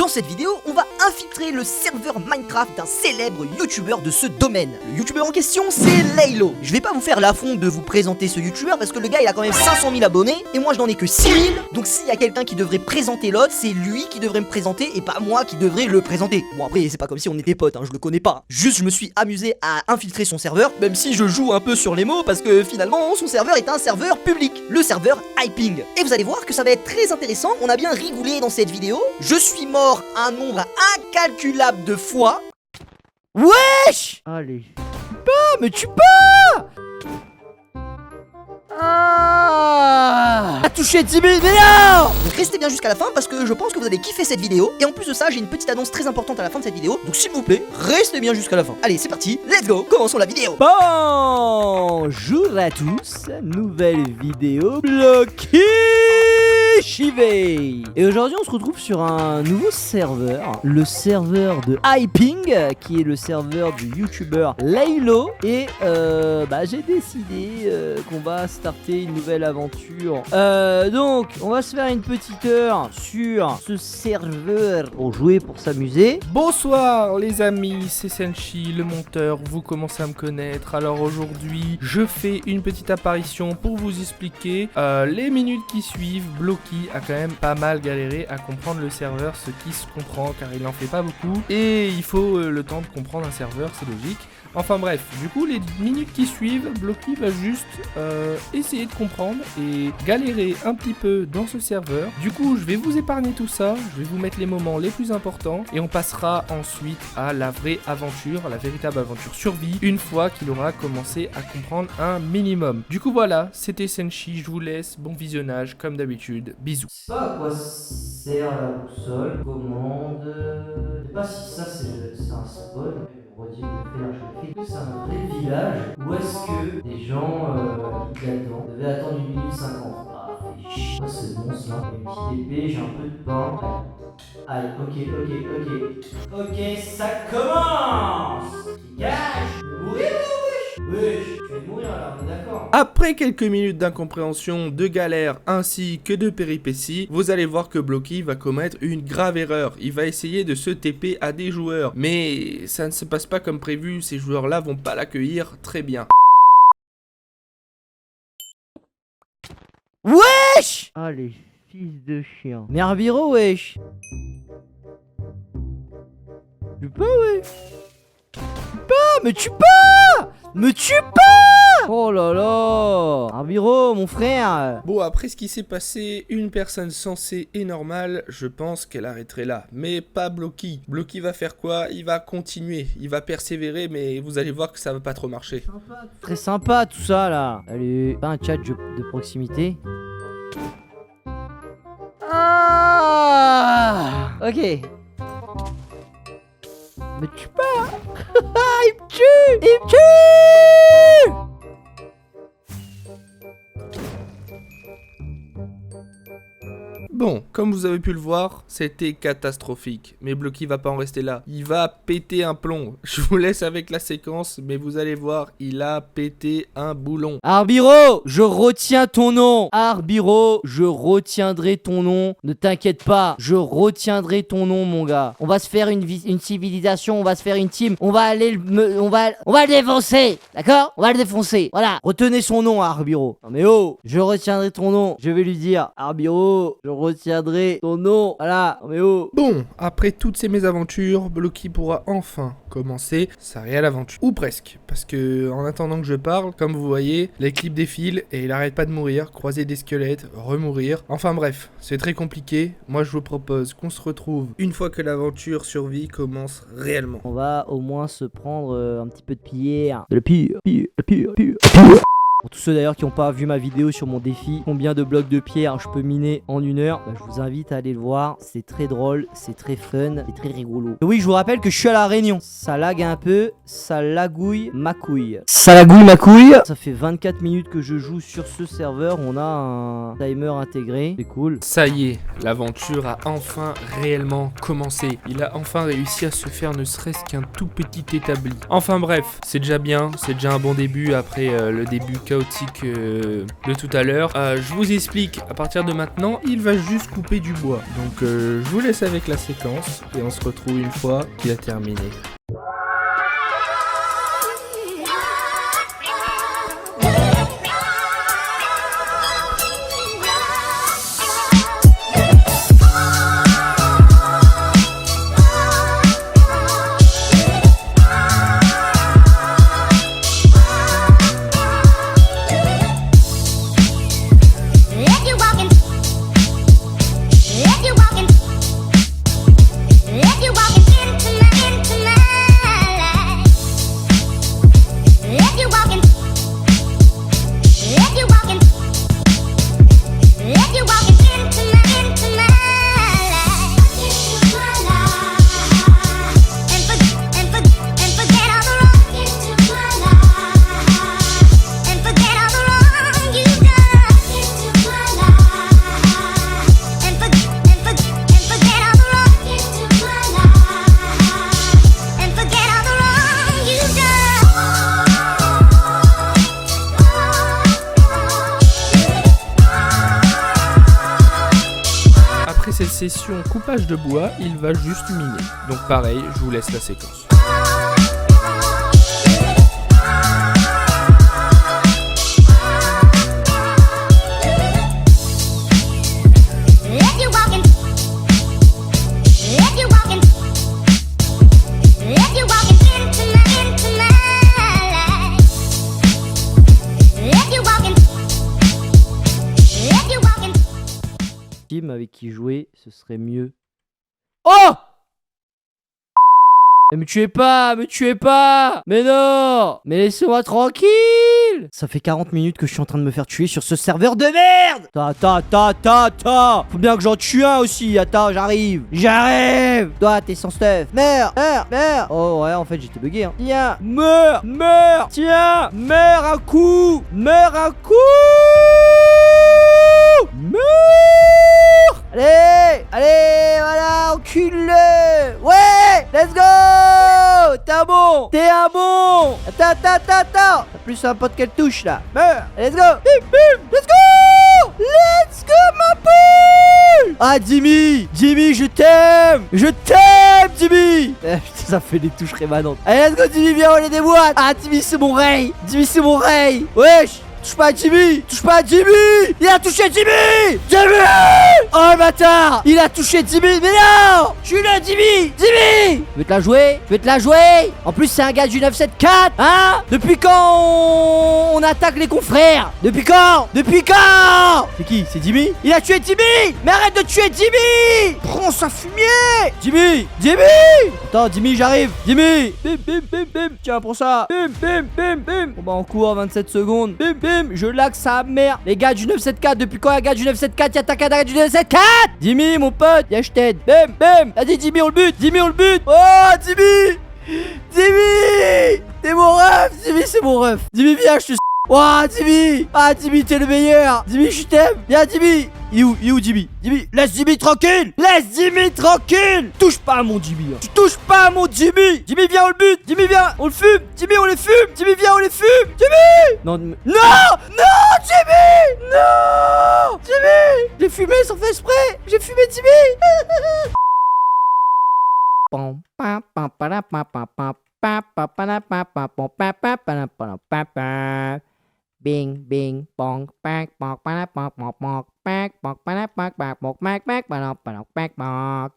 Dans cette vidéo, on va infiltrer le serveur Minecraft d'un célèbre youtubeur de ce domaine. Le youtubeur en question, c'est Laylo. Je vais pas vous faire l'affront de vous présenter ce youtubeur parce que le gars il a quand même 500 000 abonnés et moi je n'en ai que 6 000. Donc s'il y a quelqu'un qui devrait présenter l'autre, c'est lui qui devrait me présenter et pas moi qui devrais le présenter. Bon après c'est pas comme si on était potes, hein, je le connais pas. Juste je me suis amusé à infiltrer son serveur, même si je joue un peu sur les mots parce que finalement son serveur est un serveur public, le serveur Hyping. Et vous allez voir que ça va être très intéressant, on a bien rigolé dans cette vidéo. Je suis mort un nombre incalculable de fois. Wesh! Allez. Mais tu peux! Ah, touché 10 000 vidéos! Donc restez bien jusqu'à la fin parce que je pense que vous allez kiffer cette vidéo. Et en plus de ça, j'ai une petite annonce très importante à la fin de cette vidéo. Donc s'il vous plaît, restez bien jusqu'à la fin. Allez, c'est parti, let's go, commençons la vidéo. Bonjour à tous, nouvelle vidéo Blocky Chivey. Et aujourd'hui on se retrouve sur un nouveau serveur, le serveur de Hyping, qui est le serveur du youtubeur Laylo. Et j'ai décidé qu'on va starter une nouvelle aventure. Donc on va se faire une petite heure sur ce serveur pour jouer, pour s'amuser. Bonsoir les amis, c'est Senshi, le monteur, vous commencez à me connaître. Alors aujourd'hui, je fais une petite apparition pour vous expliquer les minutes qui suivent. Blocky a quand même pas mal galéré à comprendre le serveur, ce qui se comprend car il n'en fait pas beaucoup. Et il faut le temps de comprendre un serveur, c'est logique. Enfin bref, du coup les minutes qui suivent, Blocky va juste essayer de comprendre et galérer un petit peu dans ce serveur. Du coup je vais vous épargner tout ça, je vais vous mettre les moments les plus importants et on passera ensuite à la vraie aventure, la véritable aventure survie, une fois qu'il aura commencé à comprendre un minimum. Du coup voilà, c'était Senshi, je vous laisse, bon visionnage comme d'habitude, bisous. Je sais pas à quoi sert la boussole, commande. Je sais pas si ça c'est un spawn. Je redis, je le fais. C'est un vrai village. Où est-ce que des gens habitent là-dedans devaient attendre 1 minute 50? Ah, fait chier. Quoi ce monstre là? J'ai une petite épée, j'ai un peu de pain. Allez, ok. Ok, ça commence! Dégage! Oui, tu vas mourir là, on est d'accord. Après quelques minutes d'incompréhension, de galère ainsi que de péripéties, vous allez voir que Blocky va commettre une grave erreur. Il va essayer de se TP à des joueurs, mais ça ne se passe pas comme prévu, ces joueurs-là vont pas l'accueillir très bien. Wesh! Allez, fils de chien. Merbiro, wesh. Tu peux, wesh. Mais tu peux! Oh là là! Arbiro, mon frère! Bon, après ce qui s'est passé, une personne sensée et normale, je pense qu'elle arrêterait là. Mais pas Blocky. Blocky va faire quoi? Il va continuer, il va persévérer, mais vous allez voir que ça va pas trop marcher. Très sympa tout ça là. Allez, pas un chat de proximité. Ah! Ok. Mais tu peux! Il me tue! Bon, comme vous avez pu le voir, c'était catastrophique. Mais Blocky va pas en rester là. Il va péter un plomb. Je vous laisse avec la séquence, mais vous allez voir, il a pété un boulon. Arbiro, je retiens ton nom. Arbiro, je retiendrai ton nom. Ne t'inquiète pas, je retiendrai ton nom, mon gars. On va se faire une civilisation, on va se faire une team. On va aller on va le défoncer, d'accord? On va le défoncer. Voilà, retenez son nom, Arbiro. Non mais oh, je retiendrai ton nom. Je vais lui dire, Arbiro, je retiendrai ton nom. Voilà, non mais oh. Bon, après toutes ces mésaventures, Blocky pourra enfin commencer sa réelle aventure. Ou presque, parce que en attendant que je parle, comme vous voyez, les clips défilent et il arrête pas de mourir, croiser des squelettes, remourir. Enfin bref, c'est très compliqué. Moi je vous propose qu'on se retrouve une fois que l'aventure survie commence réellement. On va au moins se prendre un petit peu de pierre. De la pierre. Pour tous ceux d'ailleurs qui n'ont pas vu ma vidéo sur mon défi, combien de blocs de pierre je peux miner en 1 heure, je vous invite à aller le voir. C'est très drôle, c'est très fun, c'est très rigolo. Et oui, je vous rappelle que je suis à la Réunion. Ça lag un peu, ça lagouille ma couille. Ça lagouille ma couille. Ça fait 24 minutes que je joue sur ce serveur. On a un timer intégré, c'est cool. Ça y est, l'aventure a enfin réellement commencé. Il a enfin réussi à se faire ne serait-ce qu'un tout petit établi. Enfin bref, c'est déjà bien, c'est déjà un bon début après le début chaotique chaotique de tout à l'heure. Je vous explique, à partir de maintenant, il va juste couper du bois. Donc je vous laisse avec la séquence et on se retrouve une fois qu'il a terminé. Après cette session coupage de bois, il va juste miner. Donc pareil, je vous laisse la séquence. Avec qui jouer, ce serait mieux. Oh! Mais me tuez pas! Mais non! Mais laissez-moi tranquille! Ça fait 40 minutes que je suis en train de me faire tuer sur ce serveur de merde! Ta! Faut bien que j'en tue un aussi! Attends, j'arrive! Toi, t'es sans stuff! Meurs! Oh ouais, en fait, j'étais bugué, hein. Tiens! Meurs! Tiens! Meurs un coup! Meurs! Allez, voilà, encule-le! Ouais! Let's go! T'es un bon! Attends! T'as plus un pote qu'elle touche, là. Meurs! Let's go! Bim! Let's go, ma poule! Ah, Jimmy, je t'aime, Jimmy! Putain, ça fait des touches rémanentes. Allez, let's go, Jimmy, viens, on les déboîte! Ah, Jimmy, c'est mon rey! Wesh! Touche pas à Jimmy! Il a touché Jimmy! Oh le bâtard! Il a touché Jimmy! Mais non! Je suis là, Jimmy! Je vais te la jouer! En plus, c'est un gars du 974! Hein? Depuis quand on attaque les confrères? Depuis quand? C'est qui? C'est Jimmy? Il a tué Jimmy! Mais arrête de tuer Jimmy! Prends sa fumier! Jimmy! Attends, Jimmy, j'arrive! Bim! Tiens, prends ça! Bim! Bon bah, on court 27 secondes. Bim! Je lag sa mère. Les gars du 974, depuis quand un gars du 974 y attaque un gars du 974? Jimmy, mon pote, y'a je t'aide. Bim! T'as dit Jimmy, on le bute! Oh, Jimmy! T'es mon ref! Jimmy, c'est mon ref! Jimmy, viens, je te... Oh, Jimmy! Ah, Jimmy, t'es le meilleur! Jimmy, je t'aime! Viens, Jimmy! Il est où Jimmy? Laisse Jimmy tranquille! Touche pas à mon Jimmy! Tu touches pas à mon Jimmy! Jimmy, viens, on le bute! Jimmy, viens, on le fume! Jimmy, on les fume! Jimmy, viens, on les fume! Jimmy! Non, Jimmy! Non! Jimmy! J'ai fumé sans faire exprès! J'ai fumé Jimmy! Bing, bing, bong, bang, bong, bang, bong, bong, bong, bang, bong, bang, bong, bang, bong, bang, bang, bang, bang, bang, bang.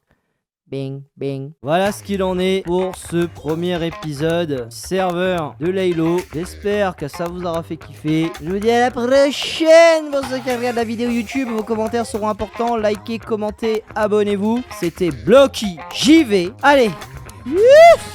Bing, bing. Voilà ce qu'il en est pour ce premier épisode serveur de Laylo. J'espère que ça vous aura fait kiffer. Je vous dis à la prochaine pour ceux qui regardent la vidéo YouTube. Vos commentaires seront importants. Likez, commentez, abonnez-vous. C'était Blocky. J'y vais. Allez.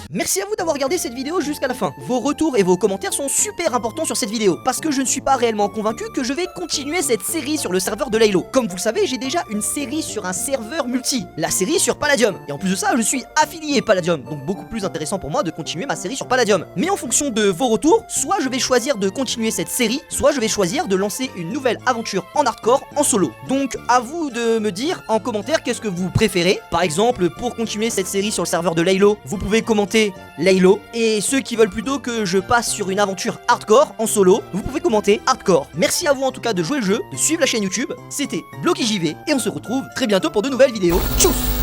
Merci à vous d'avoir regardé cette vidéo jusqu'à la fin. Vos retours et vos commentaires sont super importants sur cette vidéo, parce que je ne suis pas réellement convaincu que je vais continuer cette série sur le serveur de Laylo. Comme vous le savez, j'ai déjà une série sur un serveur multi, la série sur Palladium. Et en plus de ça, je suis affilié Palladium, donc beaucoup plus intéressant pour moi de continuer ma série sur Palladium. Mais en fonction de vos retours, soit je vais choisir de continuer cette série, soit je vais choisir de lancer une nouvelle aventure en hardcore en solo. Donc à vous de me dire en commentaire qu'est-ce que vous préférez. Par exemple, pour continuer cette série sur le serveur de Laylo, vous pouvez commenter commenter Laylo. Et ceux qui veulent plutôt que je passe sur une aventure hardcore en solo, vous pouvez commenter hardcore. Merci à vous en tout cas de jouer le jeu, de suivre la chaîne YouTube. C'était BlokyJV et on se retrouve très bientôt pour de nouvelles vidéos. Tchuss!